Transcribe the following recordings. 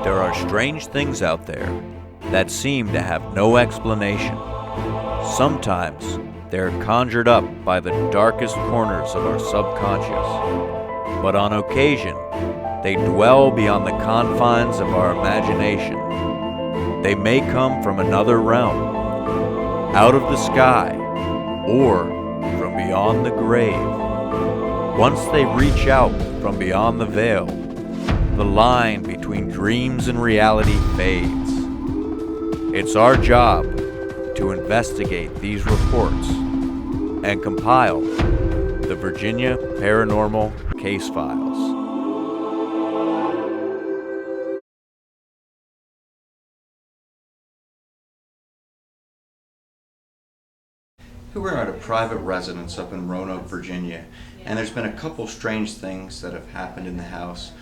There are strange things out there that seem to have no explanation. Sometimes they're conjured up by the darkest corners of our subconscious. But on occasion, they dwell beyond the confines of our imagination. They may come from another realm, out of the sky, or from beyond the grave. Once they reach out from beyond the veil, the line between dreams and reality fades. It's our job to investigate these reports and compile the Virginia Paranormal Case Files. We're at a private residence up in Roanoke, Virginia, and there's been a couple strange things that have happened in the house.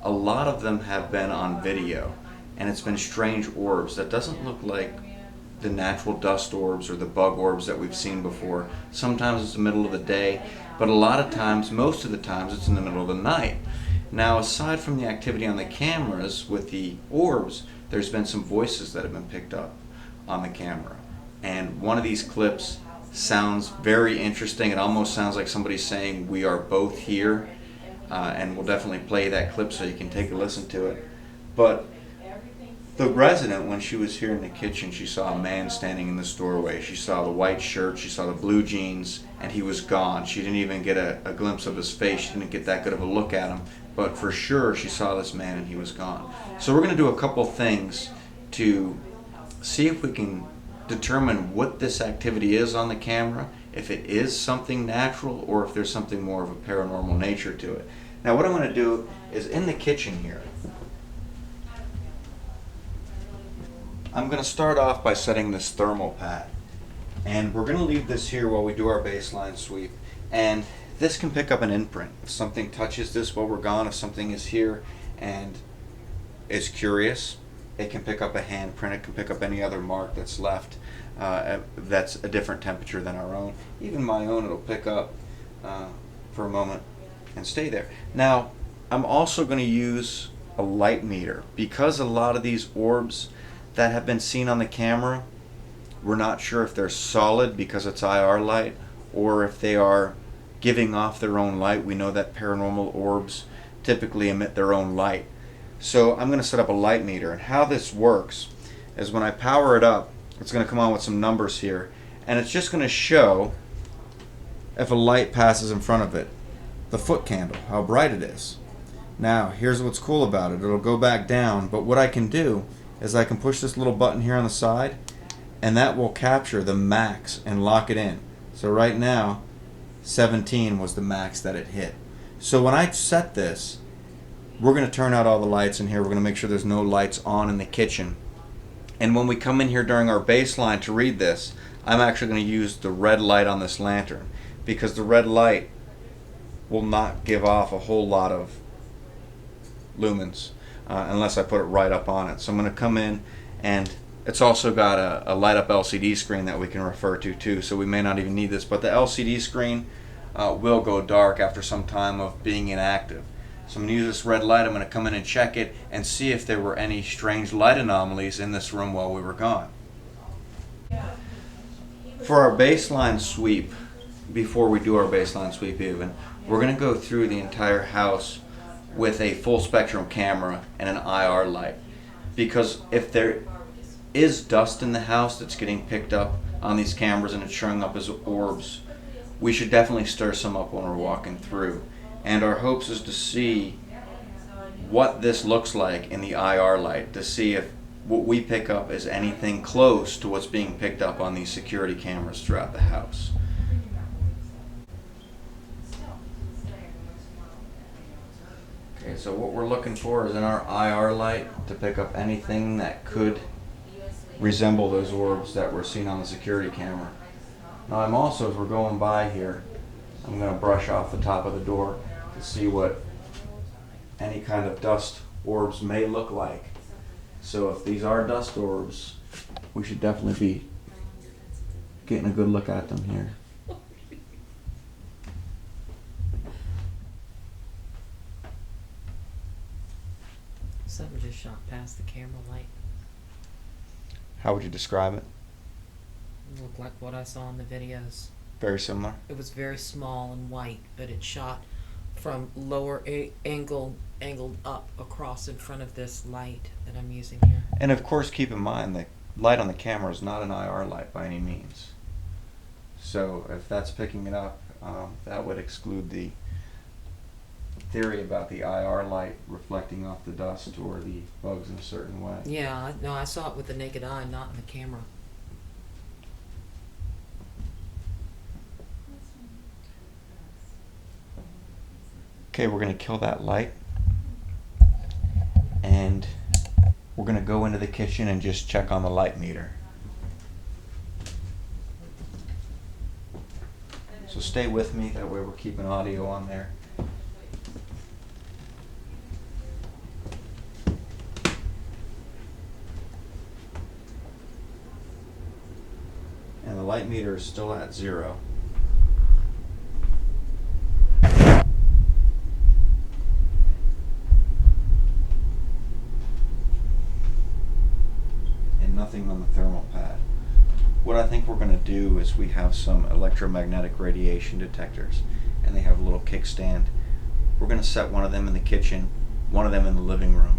A lot of them have been on video, and it's been strange orbs that doesn't look like the natural dust orbs or the bug orbs that we've seen before. Sometimes it's the middle of the day, but a lot of times, most of the times, it's in the middle of the night. Now, aside from the activity on the cameras with the orbs, there's been some voices that have been picked up on the camera. And one of these clips sounds very interesting. It almost sounds like somebody's saying, "We are both here." And we'll definitely play that clip so you can take a listen to it. But the resident, when she was here in the kitchen, she saw a man standing in this doorway. She saw the white shirt, she saw the blue jeans, and he was gone. She didn't even get a glimpse of his face. She didn't get that good of a look at him. But for sure, she saw this man and he was gone. So we're going to do a couple things to see if we can determine what this activity is on the camera, if it is something natural or if there's something more of a paranormal nature to it. Now what I'm going to do is in the kitchen here, I'm going to start off by setting this thermal pad, and we're going to leave this here while we do our baseline sweep. And this can pick up an imprint. If something touches this while we're gone, if something is here and is curious, it can pick up a handprint, it can pick up any other mark that's left that's a different temperature than our own. Even my own it'll pick up for a moment and stay there. Now, I'm also going to use a light meter because a lot of these orbs that have been seen on the camera, we're not sure if they're solid because it's IR light or if they are giving off their own light. We know that paranormal orbs typically emit their own light. So I'm going to set up a light meter, and how this works is when I power it up, it's going to come on with some numbers here, and it's just going to show if a light passes in front of it, the foot candle, how bright it is. Now here's what's cool about it. It'll go back down, but what I can do is I can push this little button here on the side, and that will capture the max and lock it in. So right now 17 was the max that it hit. So when I set this, we're going to turn out all the lights in here. We're going to make sure there's no lights on in the kitchen. And when we come in here during our baseline to read this, I'm actually going to use the red light on this lantern because the red light will not give off a whole lot of lumens unless I put it right up on it. So I'm going to come in, and it's also got a light up LCD screen that we can refer to too, so we may not even need this, but the LCD screen will go dark after some time of being inactive. So I'm going to use this red light. I'm going to come in and check it and see if there were any strange light anomalies in this room while we were gone. For our baseline sweep, before we do our baseline sweep even, we're going to go through the entire house with a full spectrum camera and an IR light. Because if there is dust in the house that's getting picked up on these cameras and it's showing up as orbs, we should definitely stir some up when we're walking through. And our hopes is to see what this looks like in the IR light, to see if what we pick up is anything close to what's being picked up on these security cameras throughout the house. Okay, so what we're looking for is in our IR light to pick up anything that could resemble those orbs that we're seeing on the security camera. Now I'm also, as we're going by here, I'm going to brush off the top of the door to see what any kind of dust orbs may look like. So if these are dust orbs, we should definitely be getting a good look at them here. Something just shot past the camera light. How would you describe it? It looked like what I saw in the videos. Very similar. It was very small and white, but it shot from lower angled up across in front of this light that I'm using here. And of course, keep in mind the light on the camera is not an IR light by any means. So if that's picking it up, that would exclude the theory about the IR light reflecting off the dust or the bugs in a certain way. Yeah, no, I saw it with the naked eye, not in the camera. Okay, we're going to kill that light. And we're going to go into the kitchen and just check on the light meter. So stay with me, that way we're keeping audio on there. And the light meter is still at 0. Nothing on the thermal pad. What I think we're going to do is we have some electromagnetic radiation detectors, and they have a little kickstand. We're going to set one of them in the kitchen, one of them in the living room.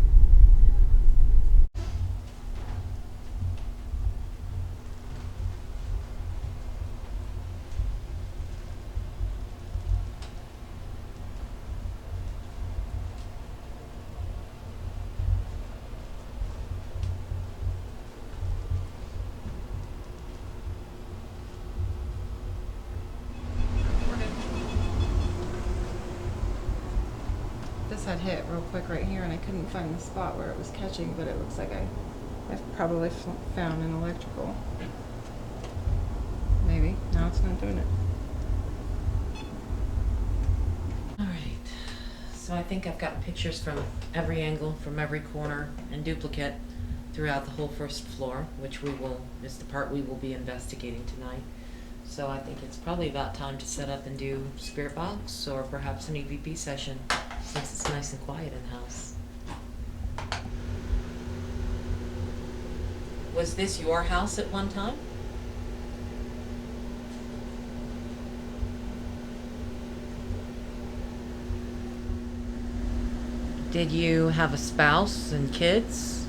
This had hit real quick right here, and I couldn't find the spot where it was catching, but it looks like I've probably found an electrical. Maybe. Now it's not doing it. Alright, so I think I've got pictures from every angle, from every corner, and duplicate throughout the whole first floor, which is the part we will be investigating tonight. So I think it's probably about time to set up and do spirit box, or perhaps an EVP session, since it's nice and quiet in the house. Was this your house at one time? Did you have a spouse and kids?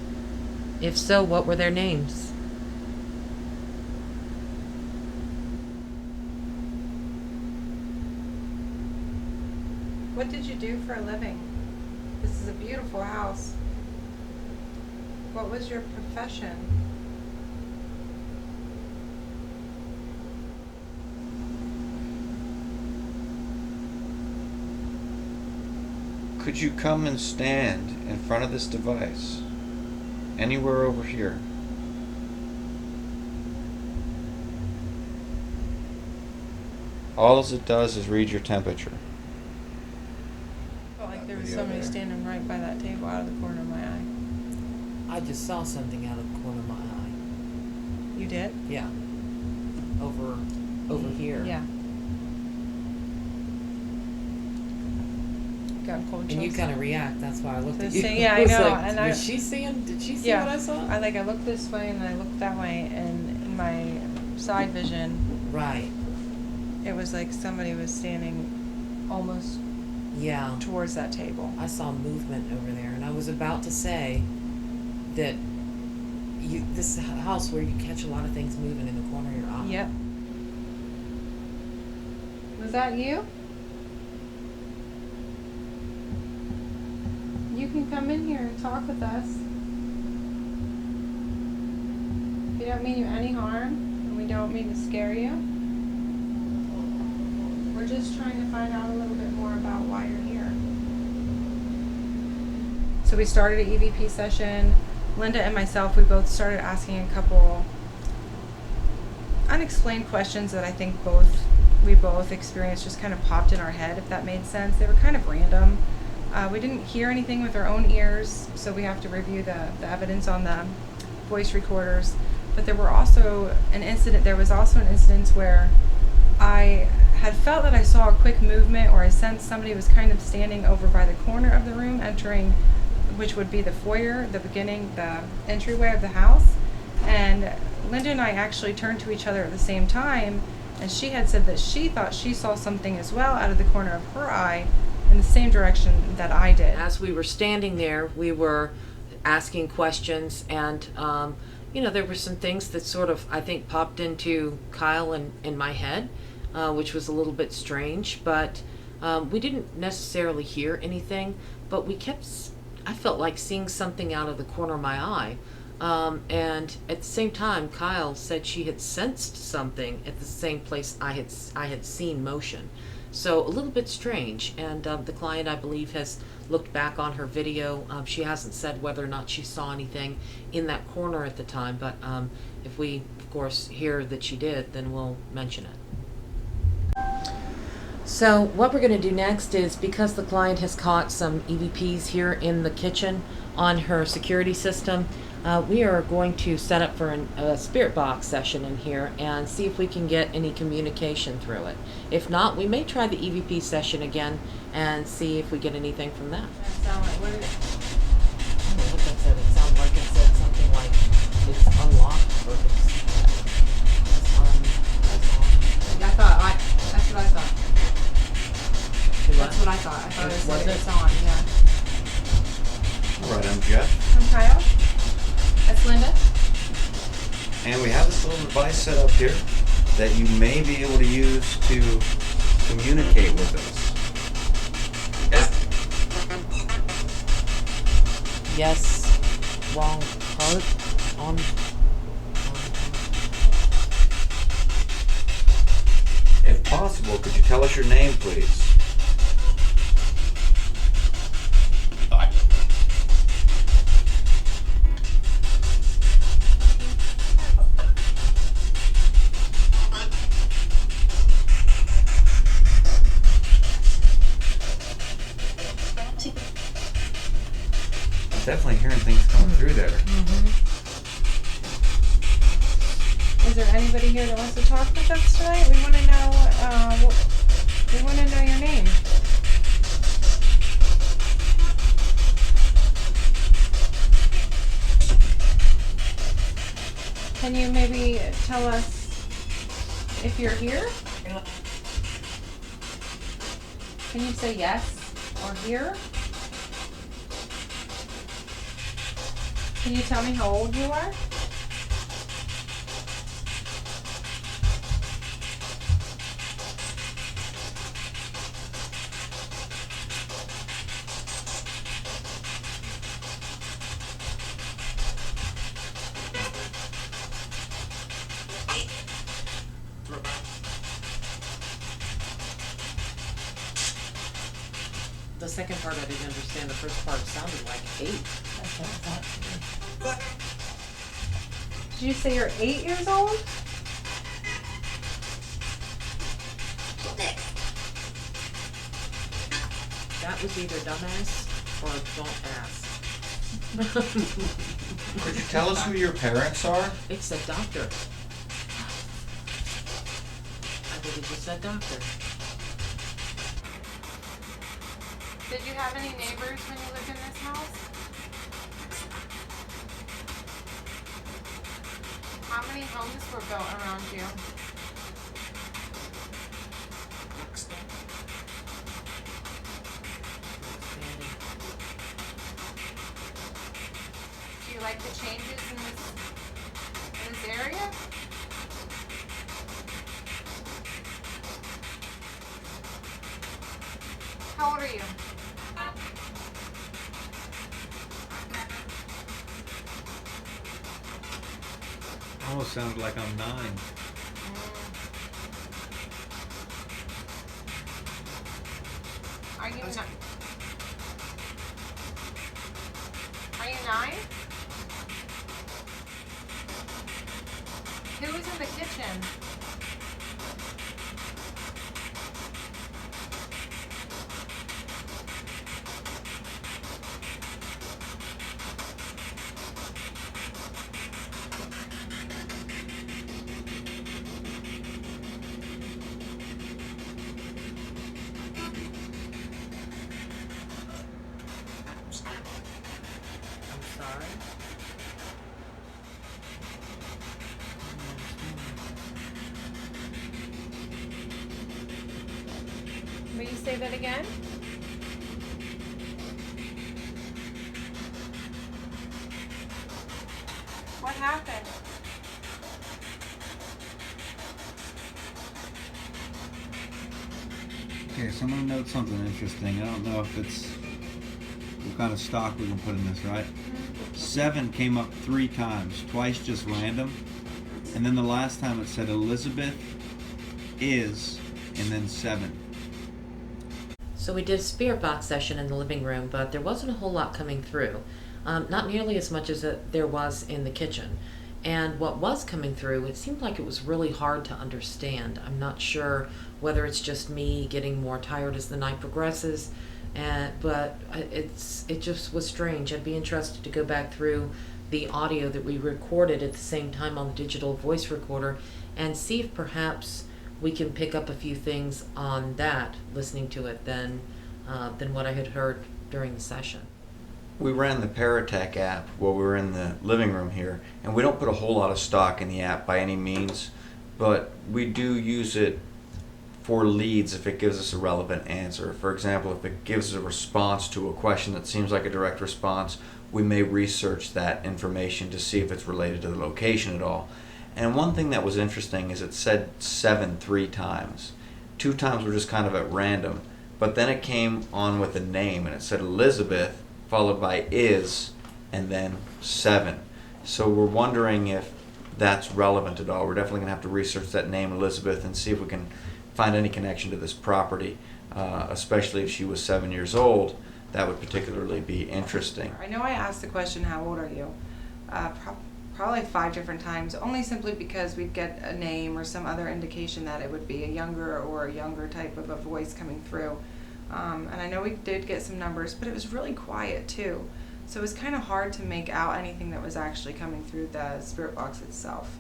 If so, what were their names? What did you do for a living? This is a beautiful house. What was your profession? Could you come and stand in front of this device? Anywhere over here. All it does is read your temperature. Felt like there was Video somebody there. standing right by that table out of the corner of my eye. I just saw something out of the corner of my eye. You did? Yeah. Over here. Yeah. Got cold chills. And you kind of react. That's why I looked at you. Yeah, I was know. like, And Did she see yeah, what I saw? I looked this way and I looked that way, and in my side vision, Right. it was like somebody was standing almost Yeah. towards that table. I saw movement over there, and I was about to say that this house where you catch a lot of things moving in the corner of your eye. Yep. Was that you? You can come in here and talk with us. We don't mean you any harm, and we don't mean to scare you. We're just trying to find out a little bit more about why you're here. So we started an EVP session. Linda and myself, we both started asking a couple unexplained questions that I think we both experienced just kind of popped in our head, if that made sense. They were kind of random. We didn't hear anything with our own ears, so we have to review the evidence on the voice recorders. But there was also an incident where I had felt that I saw a quick movement, or I sensed somebody was kind of standing over by the corner of the room, entering which would be the foyer, the beginning, the entryway of the house. And Linda and I actually turned to each other at the same time, and she had said that she thought she saw something as well out of the corner of her eye in the same direction that I did. As we were standing there, we were asking questions, and there were some things that sort of, I think, popped into Kyle and in my head, which was a little bit strange, but we didn't necessarily hear anything, but I felt like seeing something out of the corner of my eye. And at the same time, Kyle said she had sensed something at the same place I had seen motion. So a little bit strange. And the client, I believe, has looked back on her video. She hasn't said whether or not she saw anything in that corner at the time, but if we, of course, hear that she did, then we'll mention it. So what we're going to do next is, because the client has caught some EVPs here in the kitchen on her security system, we are going to set up for a spirit box session in here and see if we can get any communication through it. If not, we may try the EVP session again and see if we get anything from that. I don't know what that said. It sounded like it said something like it's unlocked or it's on. That's what I thought. That's what I thought. I thought Was it? It's on, yeah. All right, I'm Jeff. I'm Kyle. That's Linda. And we have this little device set up here that you may be able to use to communicate with us. Yes. Wrong part on. If possible, could you tell us your name, please? Definitely hearing things coming through there. Is there anybody here that wants to talk with us tonight? We want to know. We want to know your name. Can you maybe tell us if you're here? Can you say yes or here? Can you tell me how old you are? The second part I didn't understand. The first part sounded like 8. That's what I thought. Did you say you're 8 years old? That was either dumbass or don't ask. Could you tell us who your parents are? It's a doctor. I think it just said doctor. Did you have any neighbors when you lived in this house? How many homes were built around you? Do you like the changes in this area? How old are you? Almost sounds like I'm 9. Are you 9? Are you 9? Who was in the kitchen? you say that again? What happened? Okay, so I'm gonna note something interesting. I don't know if it's what kind of stock we can put in this, right? 7 came up 3 times, twice just random, and then the last time it said Elizabeth is, and then 7. So we did a spirit box session in the living room, but there wasn't a whole lot coming through. Not nearly as much as there was in the kitchen. And what was coming through, it seemed like it was really hard to understand. I'm not sure whether it's just me getting more tired as the night progresses, but it just was strange. I'd be interested to go back through the audio that we recorded at the same time on the digital voice recorder and see if perhaps we can pick up a few things on that, listening to it, than what I had heard during the session. We ran the Paratech app while we were in the living room here, and we don't put a whole lot of stock in the app by any means, but we do use it for leads if it gives us a relevant answer. For example, if it gives a response to a question that seems like a direct response, we may research that information to see if it's related to the location at all. And one thing that was interesting is it said 7 3 times. 2 times were just kind of at random, but then it came on with a name and it said Elizabeth followed by is and then 7. So we're wondering if that's relevant at all. We're definitely going to have to research that name Elizabeth and see if we can find any connection to this property, especially if she was 7 years old. That would particularly be interesting. I know I asked the question, how old are you? Probably 5 different times, only simply because we'd get a name or some other indication that it would be a younger type of a voice coming through. And I know we did get some numbers, but it was really quiet too. So it was kind of hard to make out anything that was actually coming through the spirit box itself.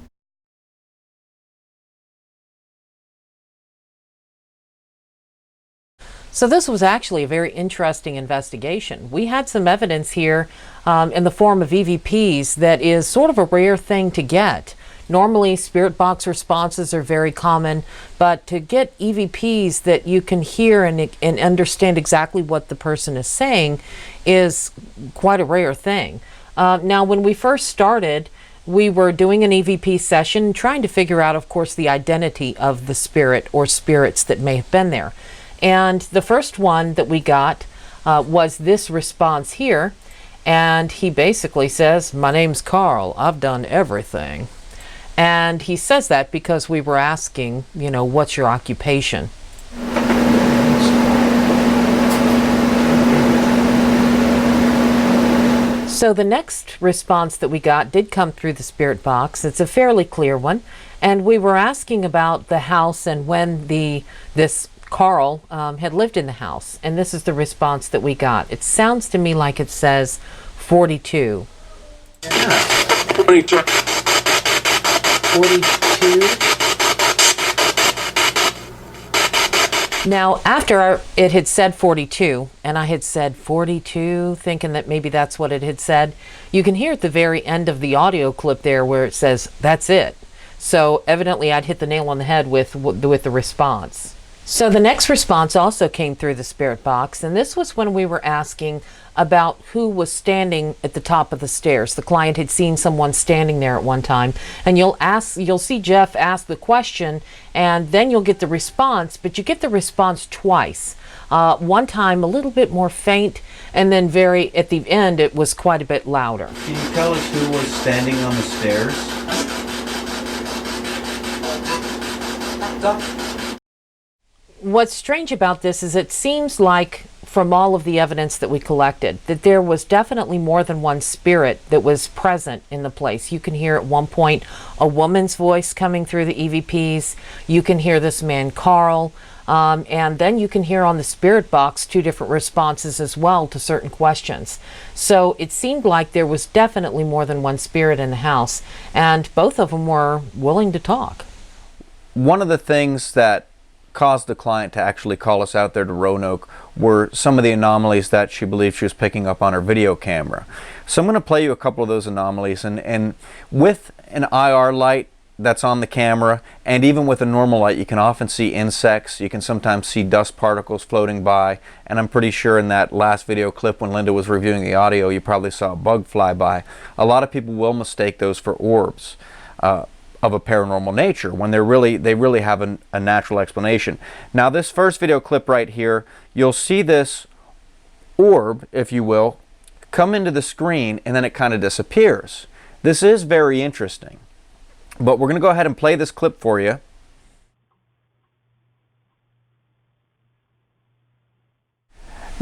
So this was actually a very interesting investigation. We had some evidence here in the form of EVPs that is sort of a rare thing to get. Normally, spirit box responses are very common, but to get EVPs that you can hear and understand exactly what the person is saying is quite a rare thing. Now, when we first started, we were doing an EVP session, trying to figure out, of course, the identity of the spirit or spirits that may have been there. And the first one that we got was this response here, and he basically says, "My name's Carl, I've done everything." And he says that because we were asking, you know, what's your occupation? So the next response that we got did come through the spirit box. It's a fairly clear one. And we were asking about the house and when this Carl had lived in the house. And this is the response that we got. It sounds to me like it says 42. Yeah. 42. Now, after it had said 42, and I had said 42, thinking that maybe that's what it had said, you can hear at the very end of the audio clip there where it says, "That's it." So evidently I'd hit the nail on the head with the response. So the next response also came through the spirit box, and this was when we were asking about who was standing at the top of the stairs. The client had seen someone standing there at one time, and you'll see Jeff ask the question, and then you'll get the response, but you get the response twice. One time a little bit more faint, and then at the end it was quite a bit louder. Can you tell us who was standing on the stairs? What's strange about this is it seems like, from all of the evidence that we collected, that there was definitely more than one spirit that was present in the place. You can hear at one point a woman's voice coming through the EVPs. You can hear this man, Carl, and then you can hear on the spirit box 2 different responses as well to certain questions. So it seemed like there was definitely more than one spirit in the house, and both of them were willing to talk. One of the things that caused the client to actually call us out there to Roanoke were some of the anomalies that she believed she was picking up on her video camera. So I'm going to play you a couple of those anomalies, and with an IR light that's on the camera, and even with a normal light you can often see insects, you can sometimes see dust particles floating by, and I'm pretty sure in that last video clip when Linda was reviewing the audio you probably saw a bug fly by. A lot of people will mistake those for orbs of a paranormal nature when they really have a natural explanation. Now this first video clip right here, you'll see this orb, if you will, come into the screen and then it kind of disappears. This is very interesting. But we're going to go ahead and play this clip for you.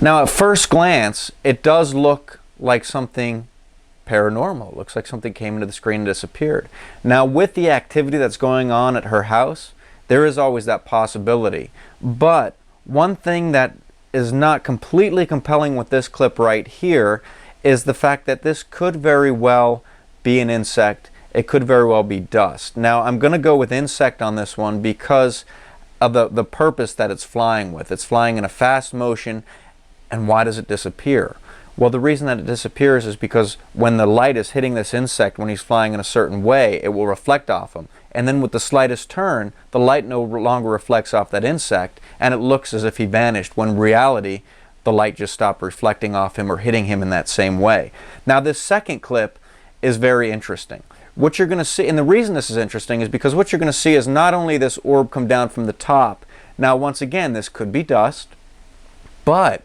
Now at first glance, it does look like something paranormal. It looks like something came into the screen and disappeared. Now with the activity that's going on at her house, there is always that possibility. But one thing that is not completely compelling with this clip right here is the fact that this could very well be an insect. It could very well be dust. Now I'm going to go with insect on this one because of the purpose that it's flying with. It's flying in a fast motion, and why does it disappear? Well, the reason that it disappears is because when the light is hitting this insect when he's flying in a certain way, it will reflect off him. And then with the slightest turn, the light no longer reflects off that insect, and it looks as if he vanished, when in reality, the light just stopped reflecting off him or hitting him in that same way. Now this second clip is very interesting. What you're going to see, and the reason this is interesting is because what you're going to see is not only this orb come down from the top. Now once again, this could be dust, but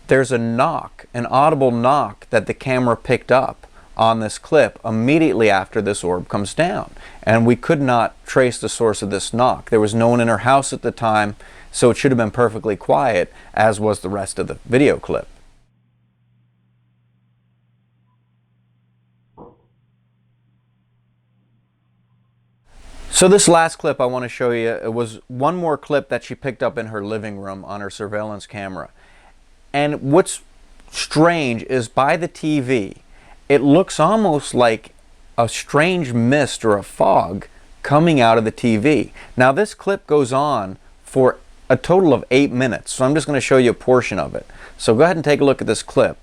there's a knock, an audible knock that the camera picked up on this clip immediately after this orb comes down. And we could not trace the source of this knock. There was no one in her house at the time, so it should have been perfectly quiet, as was the rest of the video clip. So this last clip I want to show you, it was one more clip that she picked up in her living room on her surveillance camera. And what's strange is by the TV, it looks almost like a strange mist or a fog coming out of the TV. Now this clip goes on for a total of 8 minutes, so I'm just going to show you a portion of it. So go ahead and take a look at this clip.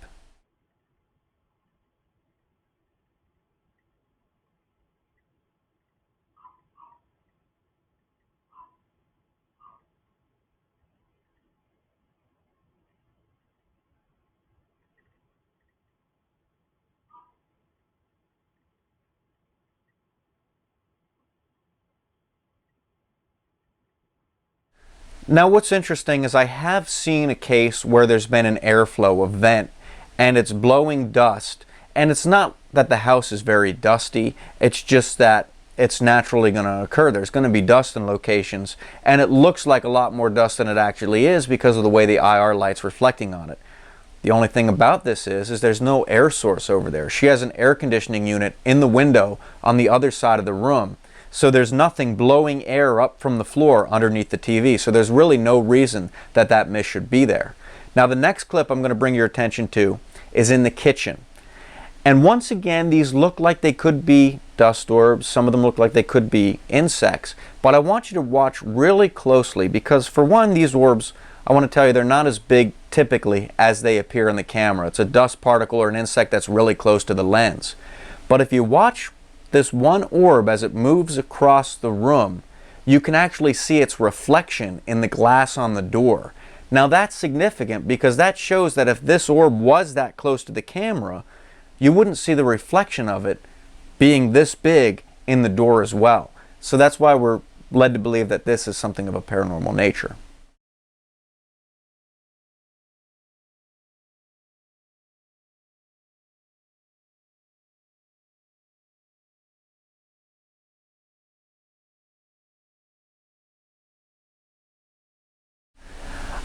Now what's interesting is I have seen a case where there's been an airflow, a vent, and it's blowing dust. And it's not that the house is very dusty, it's just that it's naturally going to occur. There's going to be dust in locations, and it looks like a lot more dust than it actually is because of the way the IR light's reflecting on it. The only thing about this is there's no air source over there. She has an air conditioning unit in the window on the other side of the room. So there's nothing blowing air up from the floor underneath the TV. So there's really no reason that that mist should be there. Now the next clip I'm going to bring your attention to is in the kitchen. And once again, these look like they could be dust orbs. Some of them look like they could be insects. But I want you to watch really closely because for one, these orbs, I want to tell you, they're not as big typically as they appear in the camera. It's a dust particle or an insect that's really close to the lens. But if you watch this one orb as it moves across the room, you can actually see its reflection in the glass on the door. Now that's significant because that shows that if this orb was that close to the camera, you wouldn't see the reflection of it being this big in the door as well. So that's why we're led to believe that this is something of a paranormal nature.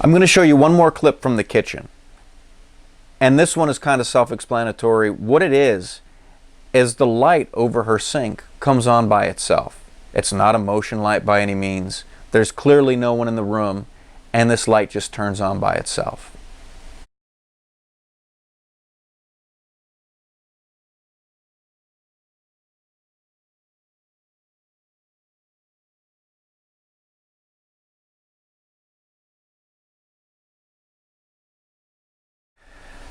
I'm going to show you one more clip from the kitchen. And this one is kind of self-explanatory. What it is the light over her sink comes on by itself. It's not a motion light by any means. There's clearly no one in the room, and this light just turns on by itself.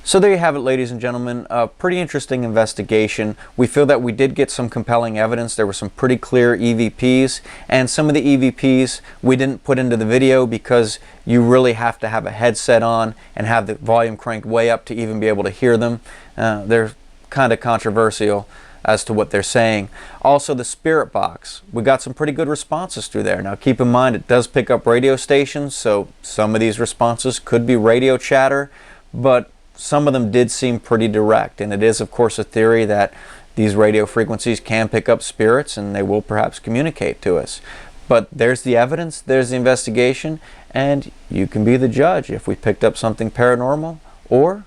So there you have it, ladies and gentlemen. A pretty interesting investigation. We feel that we did get some compelling evidence. There were some pretty clear EVPs, and some of the EVPs we didn't put into the video because you really have to have a headset on and have the volume cranked way up to even be able to hear them. They're kind of controversial as to what they're saying. Also, the spirit box. We got some pretty good responses through there. Now keep in mind, it does pick up radio stations, so some of these responses could be radio chatter, but some of them did seem pretty direct, and it is of course a theory that these radio frequencies can pick up spirits and they will perhaps communicate to us. But there's the evidence, there's the investigation, and you can be the judge if we picked up something paranormal, or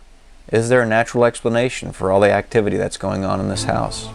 is there a natural explanation for all the activity that's going on in this house.